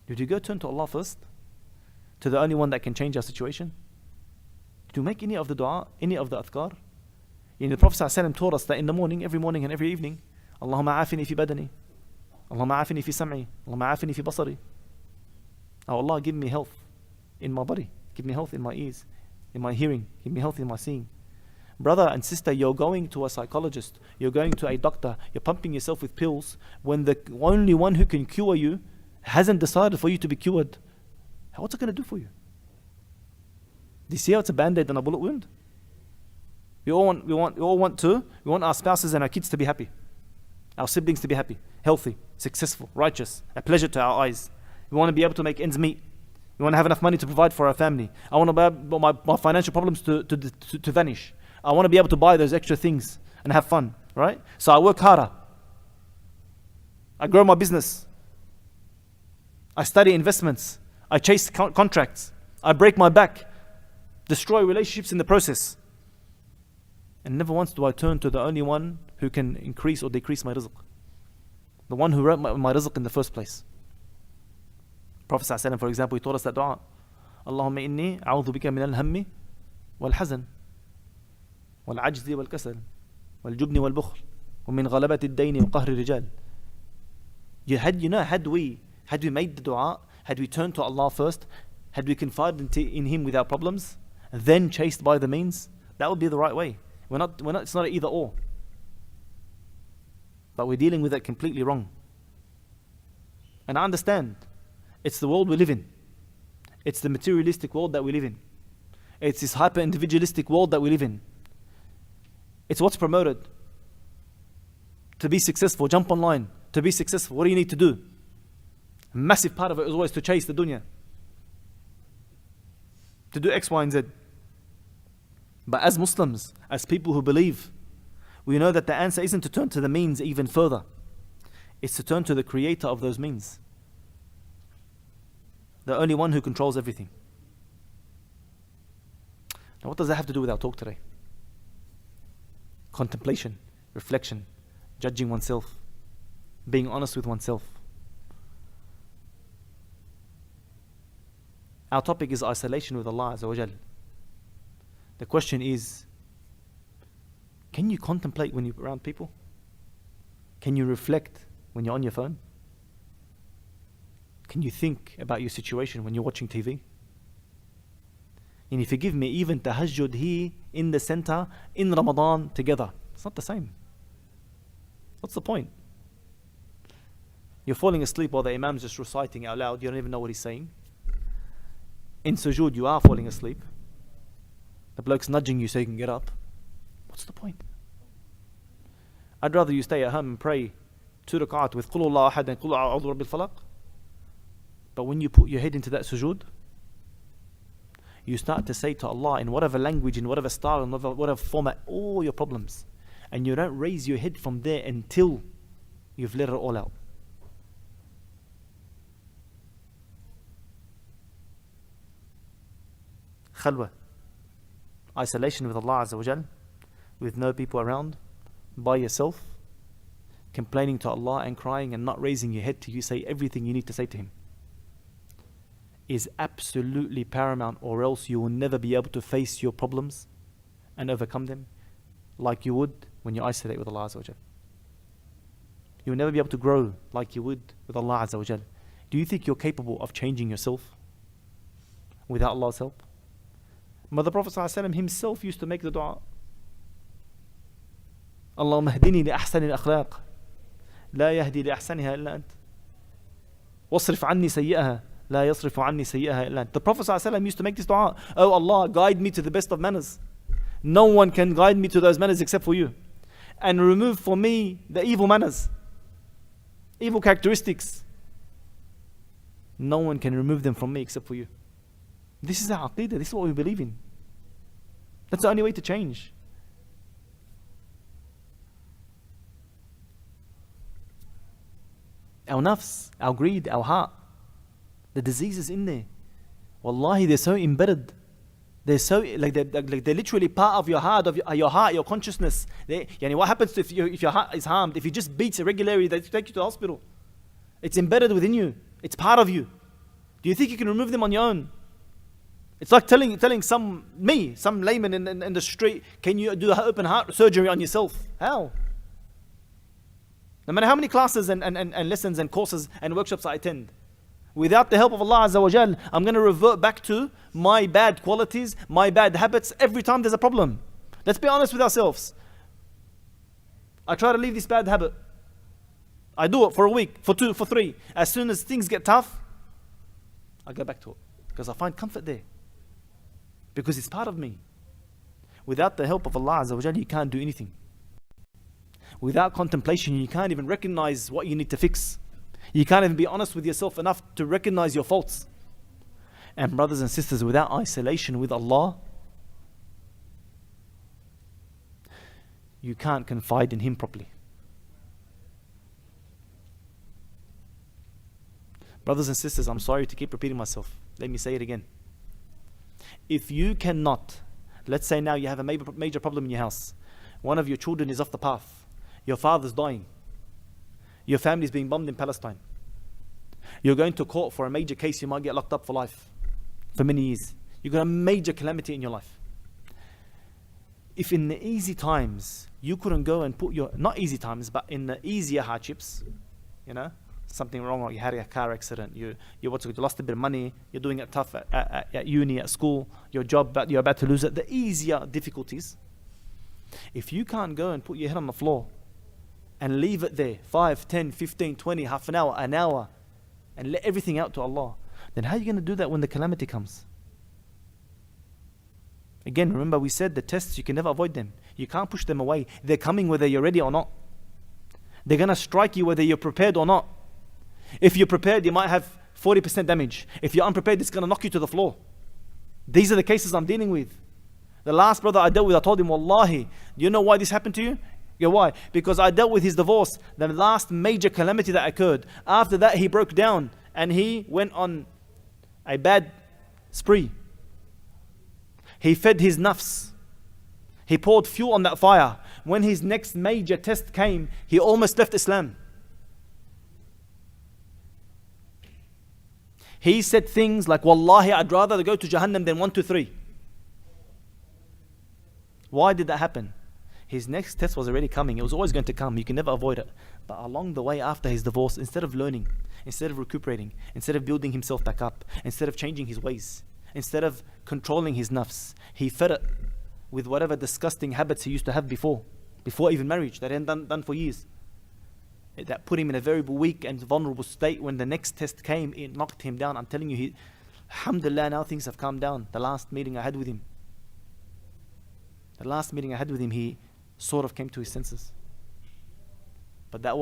Did you go turn to Allah first? To the only one that can change our situation? Did you make any of the dua, any of the adhkar? The Prophet ﷺ taught us that in the morning, every morning and every evening, Allahumma afini fi badani, Allahumma afini fi sam'i, Allahumma afini fi basari. Oh Allah, give me health in my body, give me health in my ears, in my hearing, give me health in my seeing. Brother and sister, you're going to a psychologist, you're going to a doctor, you're pumping yourself with pills when the only one who can cure you hasn't decided for you to be cured. What's it going to do for you? Do you see how it's a band-aid on a bullet wound? We all want our spouses and our kids to be happy, our siblings to be happy, healthy, successful, righteous, a pleasure to our eyes. We want to be able to make ends meet. We want to have enough money to provide for our family. I want to be my financial problems to vanish. I want to be able to buy those extra things and have fun, right? So I work harder. I grow my business. I study investments. I chase contracts. I break my back. Destroy relationships in the process. And never once do I turn to the only one who can increase or decrease my rizq. The one who wrote my rizq in the first place. Prophet ﷺ, for example, he taught us that dua. Allahumma inni a'udhu bika min al-hammi wal-hazan wal-ajzi wal-kasal wal-jubni wal-bukhl wa min ghalabati ad-dayni wa qahri rijal. Had we made the dua, had we turned to Allah first, had we confided in Him with our problems, and then chased by the means, that would be the right way. It's not an either or. But we're dealing with it completely wrong. And I understand. It's the world we live in. It's the materialistic world that we live in. It's this hyper-individualistic world that we live in. It's what's promoted. To be successful, jump online. To be successful, what do you need to do? A massive part of it is always to chase the dunya. To do X, Y, and Z. But as Muslims, as people who believe, we know that the answer isn't to turn to the means even further. It's to turn to the creator of those means. The only one who controls everything. Now what does that have to do with our talk today? Contemplation, reflection, judging oneself, being honest with oneself. Our topic is isolation with Allah Azza wa Jal. The question is, can you contemplate when you're around people? Can you reflect when you're on your phone? Can you think about your situation when you're watching TV? And forgive me, even tahajjud here in the center in Ramadan together, it's not the same. What's the point? You're falling asleep while the imam's just reciting out loud. You don't even know what he's saying. In sujood, you are falling asleep. The bloke's nudging you so you can get up. What's the point? I'd rather you stay at home and pray 2 rak'at with Qul Allahu Ahad and Qul A'udhu Rabbil Falaq. But when you put your head into that sujood, you start to say to Allah in whatever language, in whatever style, in whatever format, all your problems. And you don't raise your head from there until you've let it all out. Khalwa, isolation with Allah Azza wa Jal, with no people around, by yourself, complaining to Allah and crying and not raising your head till you say everything you need to say to Him, is absolutely paramount, or else you will never be able to face your problems and overcome them like you would when you isolate with Allah Azza wa Jal. You will never be able to grow like you would with Allah Azza wa Jal. Do you think you're capable of changing yourself without Allah's help? But the Prophet ﷺ himself used to make the dua. Allahumma hdini li ahsani al-akhlaq la yahdi li ahsaniha illa ant wasrif anni sayyi'aha la yasrifu anni sayyi'aha illa ant. The Prophet ﷺ used to make this dua. Oh Allah, guide me to the best of manners. No one can guide me to those manners except for you. And remove for me the evil manners, evil characteristics. No one can remove them from me except for you. This is our aqidah. This is what we believe in. That's the only way to change. Our nafs, our greed, our heart, the disease is in there. Wallahi, they're so embedded. They're so they're literally part of your heart, your consciousness. What happens if your heart is harmed? If it just beats irregularly, they take you to the hospital. It's embedded within you. It's part of you. Do you think you can remove them on your own? It's like telling some layman in the street, can you do open heart surgery on yourself? How? No matter how many classes and lessons and courses and workshops I attend, without the help of Allah Azza wa Jal, I'm going to revert back to my bad qualities, my bad habits every time there's a problem. Let's be honest with ourselves. I try to leave this bad habit. I do it for a week, for 2, for 3. As soon as things get tough, I go back to it because I find comfort there. Because it's part of me. Without the help of Allah Azza wa Jal, you can't do anything. Without contemplation, you can't even recognize what you need to fix. You can't even be honest with yourself enough to recognize your faults. And brothers and sisters, without isolation with Allah, you can't confide in Him properly. Brothers and sisters, I'm sorry to keep repeating myself. Let me say it again. If you cannot, let's say now you have a major problem in your house. One of your children is off the path. Your father's dying. Your family's being bombed in Palestine. You're going to court for a major case. You might get locked up for life, for many years. You've got a major calamity in your life. If in the easy times you couldn't go and put your, not easy times, but in the easier hardships, something wrong, or you had a car accident, you lost a bit of money, you're doing it tough at uni, at school, your job, but you're about to lose it, the easier difficulties. If you can't go and put your head on the floor and leave it there 5, 10, 15, 20, half an hour, and let everything out to Allah, then how are you going to do that when the calamity comes? Again, remember we said the tests, you can never avoid them. You can't push them away. They're coming whether you're ready or not. They're going to strike you whether you're prepared or not. If you're prepared, you might have 40% damage. If you're unprepared, it's going to knock you to the floor. These are the cases I'm dealing with. The last brother I dealt with, I told him, Wallahi, do you know why this happened to you? Yeah, why? Because I dealt with his divorce, the last major calamity that occurred. After that, he broke down and he went on a bad spree. He fed his nafs. He poured fuel on that fire. When his next major test came, he almost left Islam. He said things like, Wallahi, I'd rather go to Jahannam than 1, 2, 3. Why did that happen? His next test was already coming. It was always going to come. You can never avoid it. But along the way after his divorce, instead of learning, instead of recuperating, instead of building himself back up, instead of changing his ways, instead of controlling his nafs, he fed it with whatever disgusting habits he used to have before even marriage, that he hadn't done for years. That put him in a very weak and vulnerable state. When the next test came, it knocked him down. I'm telling you, alhamdulillah, now things have calmed down. The last meeting I had with him, he sort of came to his senses. But that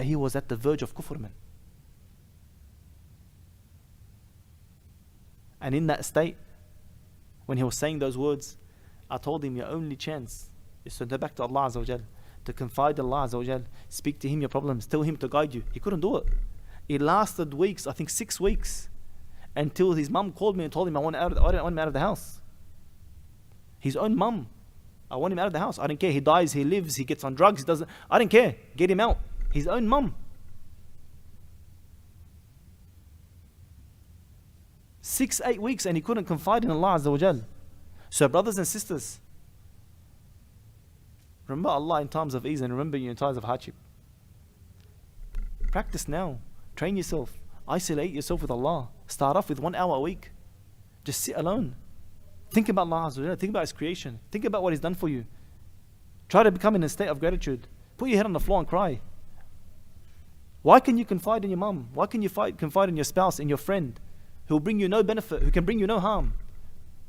he was at the verge of kufr, man. And in that state, when he was saying those words, I told him, your only chance is to go back to Allah Azza wa Jal, to confide in Allah Azza wa Jal, speak to Him your problems, tell Him to guide you. He couldn't do it. It lasted weeks, I think 6 weeks, until his mum called me and told him, I want him out of the house. His own mum. I want him out of the house. I don't care. He dies, he lives, he gets on drugs, he doesn't. I don't care. Get him out. His own mum. 6-8 weeks, and he couldn't confide in Allah Azza wa Jal. So brothers and sisters, remember Allah in times of ease and remember you in times of hardship. Practice now. Train yourself. Isolate yourself with Allah. Start off with 1 hour a week. Just sit alone. Think about Allah Azza wa Jal. Think about His creation. Think about what He's done for you. Try to become in a state of gratitude. Put your head on the floor and cry. Why can you confide in your mum? Why can you confide in your spouse, in your friend, who will bring you no benefit, who can bring you no harm,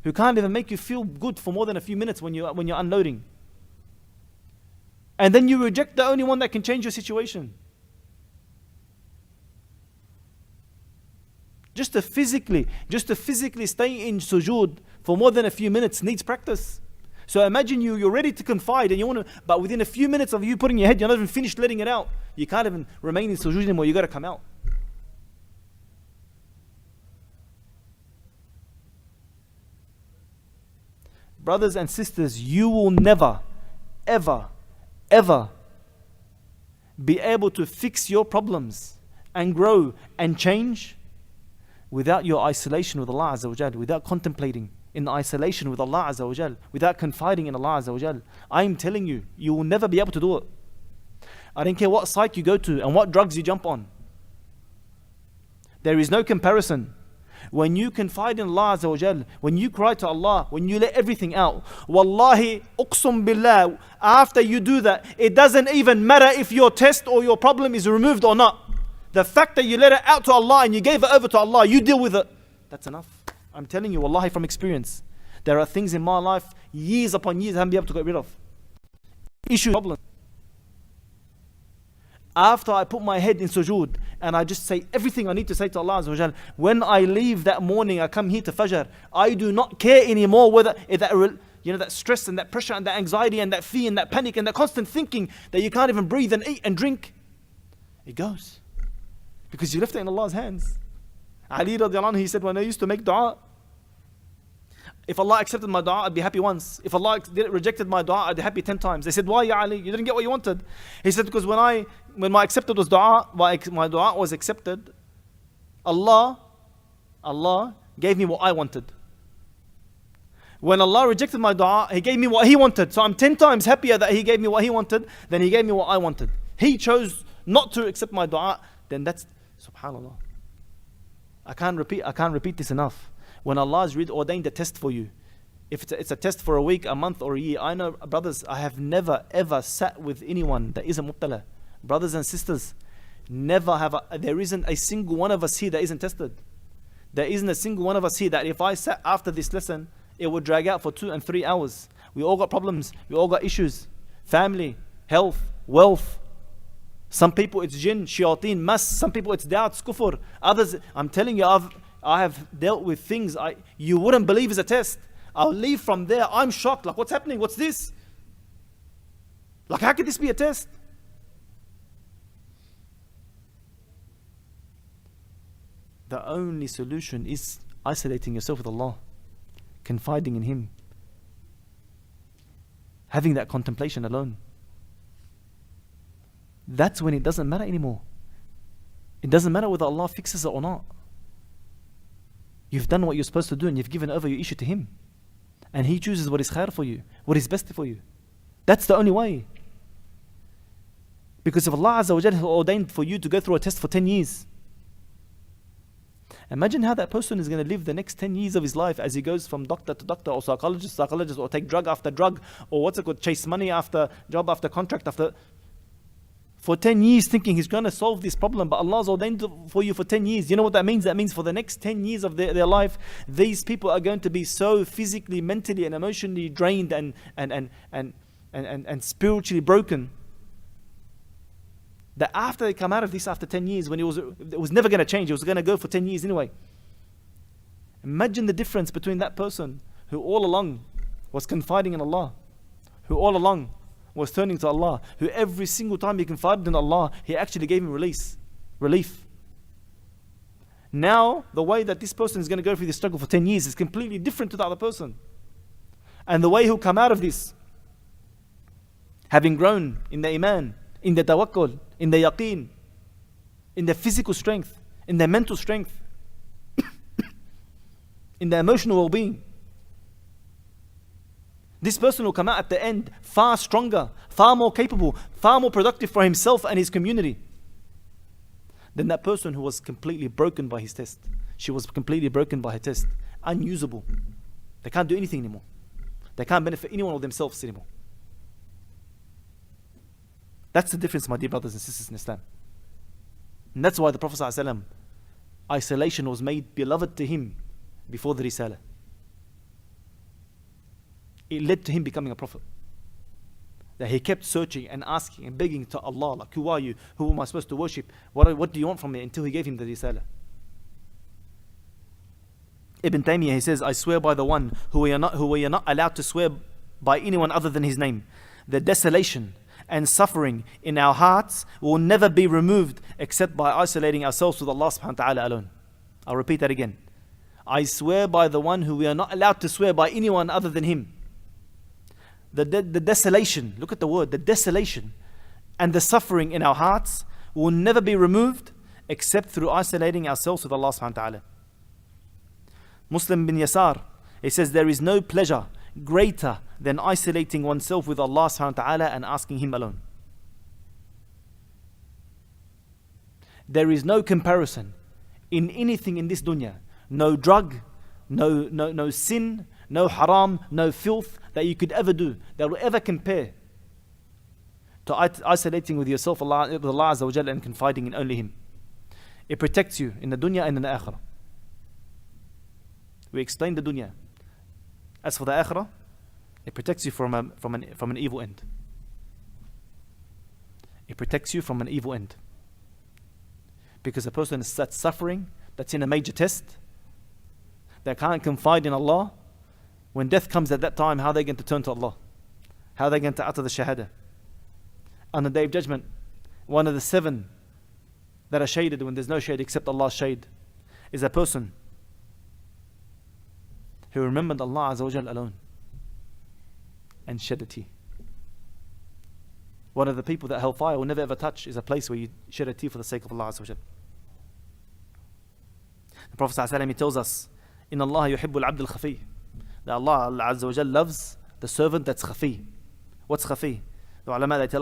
who can't even make you feel good for more than a few minutes when you're unloading? And then you reject the only one that can change your situation. Just to physically stay in sujood for more than a few minutes needs practice. So imagine you're ready to confide and you want to, but within a few minutes of you putting your head, you're not even finished letting it out. You can't even remain in sujood anymore. You got to come out. Brothers and sisters, you will never, ever, ever be able to fix your problems and grow and change without your isolation with Allah Azza wa Jal, without contemplating in the isolation with Allah Azza wa Jal, without confiding in Allah Azza wa Jal. I'm telling you, you will never be able to do it. I don't care what site you go to and what drugs you jump on. There is no comparison. When you confide in Allah Azza wa Jal, when you cry to Allah, when you let everything out, Wallahi, uqsum billah, after you do that, it doesn't even matter if your test or your problem is removed or not. The fact that you let it out to Allah and you gave it over to Allah, you deal with it, that's enough. I'm telling you, Wallahi, from experience. There are things in my life, years upon years, I haven't been able to get rid of. Issues, problems. After I put my head in sujood and I just say everything I need to say to Allah Azza wa Jal, when I leave that morning, I come here to Fajr, I do not care anymore whether that stress and that pressure and that anxiety and that fear and that panic and that constant thinking that you can't even breathe and eat and drink. It goes. Because you left it in Allah's hands. Ali radiallahu anhu, he said, when I used to make dua, if Allah accepted my dua, I'd be happy once. If Allah rejected my dua, I'd be happy 10 times. They said, why, Ya Ali? You didn't get what you wanted. He said, because when my accepted was dua, my dua was accepted, Allah gave me what I wanted. When Allah rejected my dua, He gave me what He wanted. So I'm 10 times happier that He gave me what He wanted than He gave me what I wanted. He chose not to accept my dua, then that's, subhanallah. I can't repeat this enough. When Allah has ordained a test for you, if it's a test for a week, a month, or a year, I know, brothers, I have never ever sat with anyone that isn't mubtala. Brothers and sisters, there isn't a single one of us here that isn't tested. There isn't a single one of us here that if I sat after this lesson, it would drag out for 2 and 3 hours. We all got problems. We all got issues. Family, health, wealth. Some people it's jinn, shayateen, mas. Some people it's doubts, kufr. Others, I'm telling you, I have dealt with things you wouldn't believe is a test. I'll leave from there, I'm shocked. Like, what's happening? What's this? Like, how could this be a test? The only solution is isolating yourself with Allah, confiding in Him, having that contemplation alone. That's when it doesn't matter anymore. It doesn't matter whether Allah fixes it or not. You've done what you're supposed to do and you've given over your issue to Him. And He chooses what is khair for you, what is best for you. That's the only way. Because if Allah Azza wa Jalla has ordained for you to go through a test for 10 years, imagine how that person is going to live the next 10 years of his life as he goes from doctor to doctor, or psychologist to psychologist, or take drug after drug, or chase money after job after contract after, for 10 years thinking he's going to solve this problem, but Allah's ordained for you for 10 years. You know what that means? That means for the next 10 years of their life, these people are going to be so physically, mentally and emotionally drained and spiritually broken, that after they come out of this after 10 years, when it was never going to change, it was going to go for 10 years anyway. Imagine the difference between that person who all along was confiding in Allah, who all along was turning to Allah, who every single time he confided in Allah, He actually gave him relief. Now, the way that this person is going to go through this struggle for 10 years is completely different to the other person. And the way he'll come out of this, having grown in the iman, in the tawakkul, in the yaqeen, in the physical strength, in the mental strength, in the emotional well-being. This person will come out at the end far stronger, far more capable, far more productive for himself and his community than that person who was completely broken by his test. She was completely broken by her test, unusable. They can't do anything anymore. They can't benefit anyone or themselves anymore. That's the difference, my dear brothers and sisters in Islam. And that's why the Prophet ﷺ, isolation was made beloved to him before the Risalah. It led to him becoming a prophet. That he kept searching and asking and begging to Allah, like, who are you? Who am I supposed to worship? What do you want from me? Until He gave him the Risalah. Ibn Taymiyyah, he says, I swear by the one who we are not allowed to swear by anyone other than His name. The desolation and suffering in our hearts will never be removed except by isolating ourselves with Allah subhanahu wa ta'ala alone. I'll repeat that again. I swear by the one who we are not allowed to swear by anyone other than Him. The desolation, look at the word, the desolation and the suffering in our hearts will never be removed except through isolating ourselves with Allah subhanahu wa ta'ala. Muslim bin Yasar, he says, there is no pleasure greater than isolating oneself with Allah subhanahu wa ta'ala and asking Him alone. There is no comparison in anything in this dunya. No drug, no sin, no haram, no filth that you could ever do, that will ever compare to isolating with yourself, with Allah Azza wa Jalla, and confiding in only Him. It protects you in the dunya and in the akhirah. We explained the dunya. As for the akhirah, it protects you from an evil end. It protects you from an evil end. Because a person that's suffering, that's in a major test, that can't confide in Allah, when death comes at that time, how are they going to turn to Allah? How are they going to utter the shahada? On the Day of Judgment, one of the 7 that are shaded when there's no shade except Allah's shade is a person who remembered Allah Azza wa Jal alone and shed a tear. One of the people that hellfire will never ever touch is a place where you shed a tear for the sake of Allah Azza wa Jal. The Prophet ﷺ, he tells us, إِنَّ اللَّهَ يُحِبُّ الْعَبْدِ الْخَفِيِّ, that Allah Azza wa Jal loves the servant that's khafi. What's khafi? The ulama, they tell us